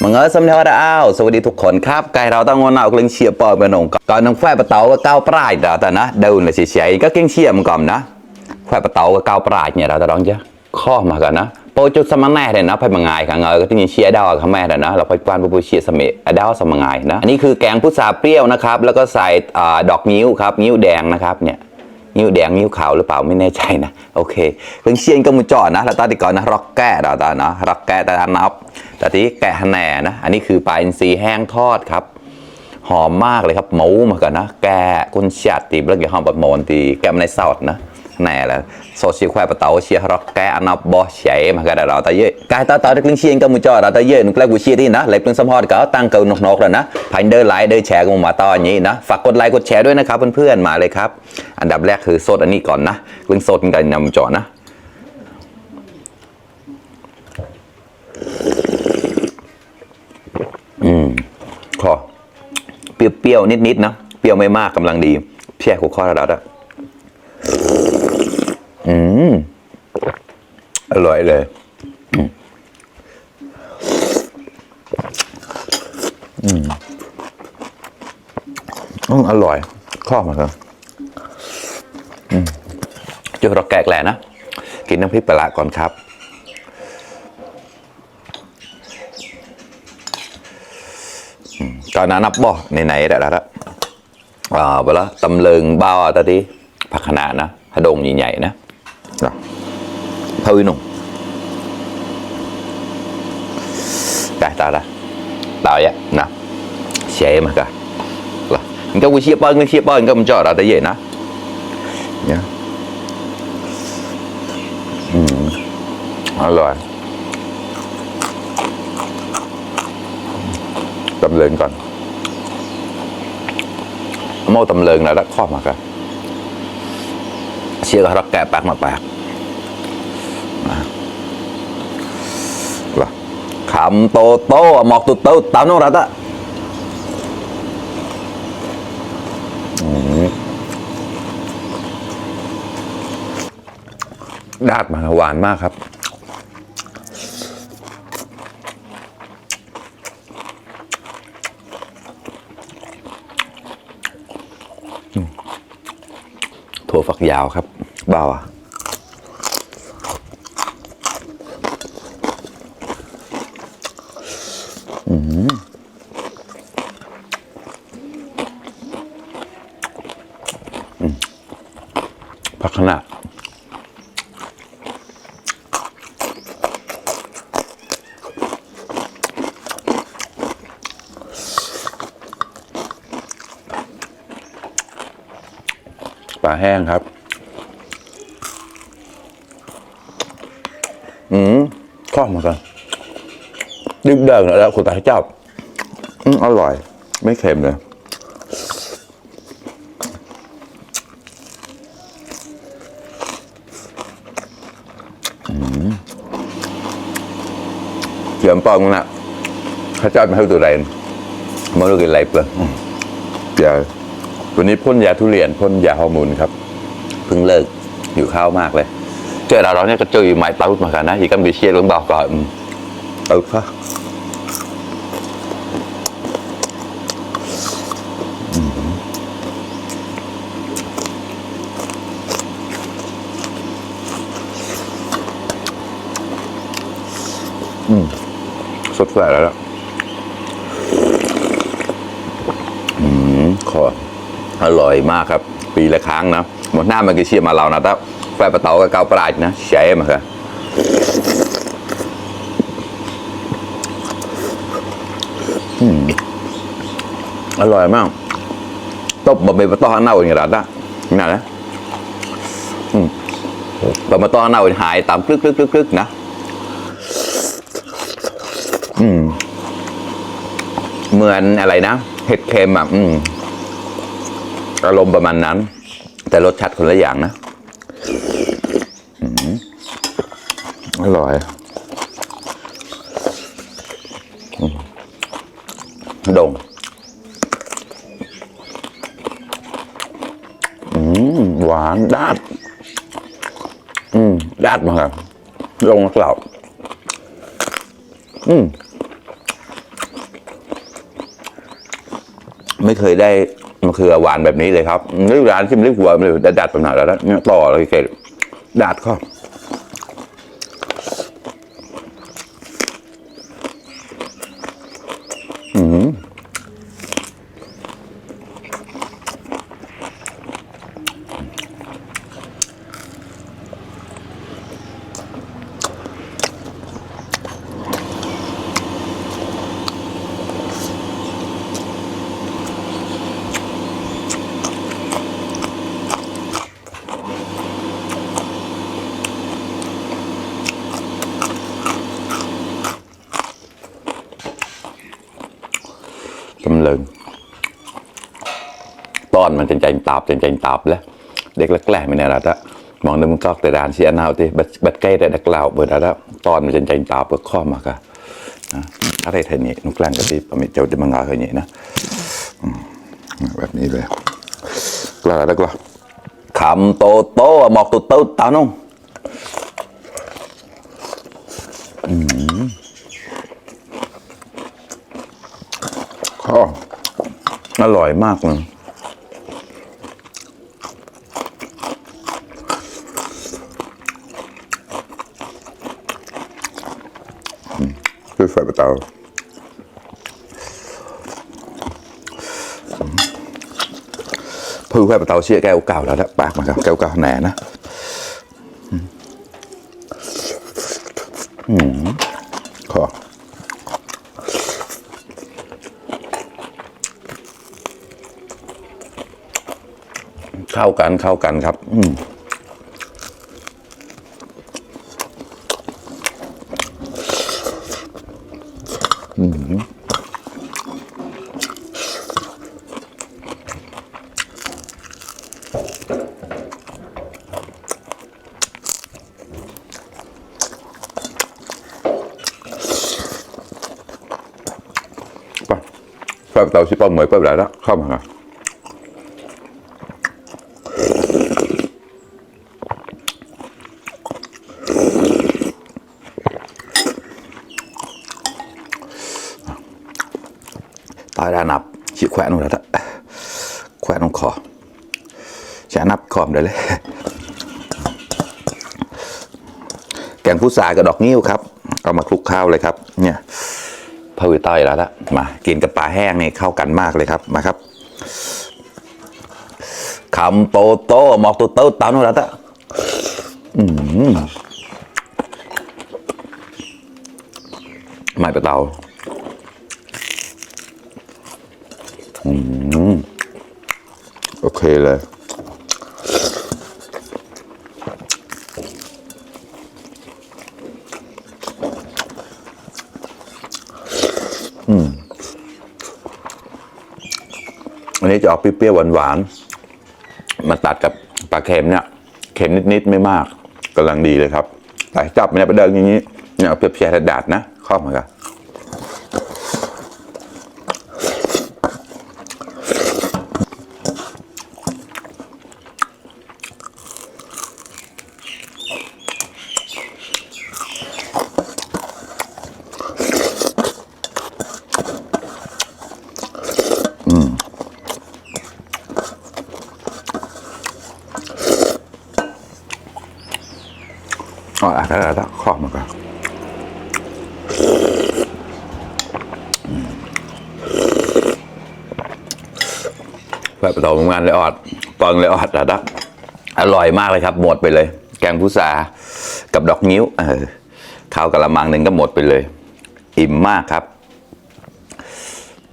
มังเอิญสำเนียงอ้าวสวัสดีทุกคนครับไก่เราต้องงอนเอากลิ้งเชียร์ปอยเป็นหนุ่มก่อนน้องไฟประเตาก็ก้าวปลายแต่นะเดินเลยเฉยๆก็กลิ้งเชียร์มันก่อนนะไฟประเตาก็ก้าวปลายเนี่ยเราจะลองเจ้าข้อมากันนะโปรจุดสมังแน่เลยนะไปมังไงขังเงยก็ที่นี่เชียร์ดาวข้าแม่เลยนะเราไปกวนปูเชียร์สมัยดาวสมังไงนะอันนี้คือแกงพุทราเปรี้ยวนะครับแล้วก็ใส่ดอกนิ้วครับนิ้วแดงนะครับเนี่ยนิ้วแดงนิ้วขาวหรือเปล่าไม่แน่ใจนะโอเคกลิ้งเชียร์ก็มุจอนะแล้วตอนที่ก่อนนะร็อกแก่เราตอนนะร็อกแก่แต่นับแต่ที่แกะแหน่นะอันนี้คือปลาอินทรีแห้งทอดครับหอมมากเลยครับหมูมากันนะแกะกุนชัดตีแล้วก็หอมบดโมนตีแกะในซอสนะแหน่แล้วโซเชียลควายปะเตาเชียร์ร็อกแกะนับบอสใช้มากันเราแต่เยอะกายต่อที่กลิ้งเชียร์ก็มุจอเราแต่เยอะนึกแล้วกูเชียร์ที่นะเลยเป็นสมอดก็ตั้งเกินนกๆแล้วนะพันเดอร์ไลค์เดอร์แชร์กันมาต่ออย่างนี้นะฝากกดไลค์กดแชร์ด้วยนะครับเพื่อนๆมาเลยครับอันดับแรกคือโซดอันนี้ก่อนนะกลิ้งโซดกันนำจอนะขอเปรี้ยวๆนิดๆนะเปรี้ยวไม่มากกำลังดีแช่หัวข้อระดับอร่อยเลยอร่อยข้อมาครับเจอเราแกะแหละนะกินน้ำพริกปลาก่อนครับก่อนนั้นนับบ่ไหนๆแต่ละเวลาตำลึงเบ้าตะที่ผักขนาดนะขดงใหญ่ๆนะเท่านุ่งไก่ตาละตายอ่ะนะเชมากันล่ะมันก็วิเชียบป้อนก็มันจ่อเราแต่เย็นนะเนี่ยอร่อยตำเลิงก่อนโม่ตำเลิงแล้วรักข้อมากันเชื่อรักแกะปากมาปากขำโตโตหมอกตุโตตามน้องรัตอะดาดมาหวานมากครับถั่วฝักยาวครับเบาอ่ะผักขนาดปลาแห้งครับข้อมากันดิบเดิงแล้วคุณตาเจ้าอร่อยไม่เค็มเลยเสียมปองนะข้าเจ้าไม่ให้ตัวไรมาดูกินไรเปล่าเดี๋ยววันนี้พ่นยาทุเรียนพ่นยาฮอร์โมนครับเพิ่งเลิกอยู่ข้าวมากเลยเจอเราเนี่ยก็เจออยู่ไม้เต้ามากันนะยี่ก็มีเชียร์ลงบอกก่อนค่ะสดแสบแล้วขออร่อยมากครับปีละครั้งนะหมดหน้ามันก็เชียร์มาเรานะแต่ไฟประเตากับเกาปลายนะใช้มาครับอร่อยมากต้มบะหมี่ปลาต้อเน่าอย่างไรนะนี่นะบะหมี่ปลาต้อเน่าหายตามคลึกนะเหมือนอะไรนะเห็ดเค็มอ่ะอารมณ์ประมาณนั้นแต่รสชาติคนละอย่างนะอร่อยดงหวานดาดดาดมากลงกล่าว ไม่เคยได้มะเขือหวานแบบนี้เลยครับนี่ร้านที่มันเรียกหัวมันเลยดัดๆแบบไหนแล้วเนี่ยต่อเลยเกดดัดก็กำลังตอนมันจะใจตาบแล้วเด็กแรกๆไม่แน่ละแต่มองดูมันก็แต่ด่านเชียนเอาที่บัดใกล้ได้ดักเหล่าเบิดแล้วตอนมันจะใจตาบก็ข้อมากะอะไรเท่านี้นุกแกล้งก็ที่ประมิตเจ้าจะมางาเท่านี้นะแบบนี้เลยกล้าแล้วก็คำโตโตหมอกตุดเต้าตานุ่งข้ออร่อยมากเลยคือไฟประเตาเพื่อไฟประเตาเชี่ยแก้วเก่าแล้วนะปากมาครับแก้วเก่าแหน่นะขอเข้ากันครับไฟประเตาชิปป้อมเหมยเปิดแล้วเข้ามาครับตายด้านนับฉีกแขวนลงแล้วแขวนลงคอแช่นับคอมได้เลยแกงพุทรากับดอกนิ้วครับเอามาคลุกข้าวเลยครับเนี่ยพะวิต้อยแล้วละมากินกับปลาแห้งนี่เข้ากันมากเลยครับมาครับคำโตโตหมอกตัวเต้าตามนู่นแล้วไม่ประเตาโอเคเลยอันนี้จะออกเปรี้ยวๆหวานๆมาตัดกับปลาเค็มเนี่ยเค็มนิดๆไม่มากกำลังดีเลยครับแต่จับเนี่ยไปเดินอย่างนี้เนี่ยเปรี้ยวๆดาดนะเข้ามากันได้ข้อมากันแบบประตองงานเลยอดปองเลยอดนะอร่อยมากเลยครับหมดไปเลยแกงพุทรากับดอกนิ้วข้าวกะละมังหนึ่งก็หมดไปเลยอิ่มมากครับ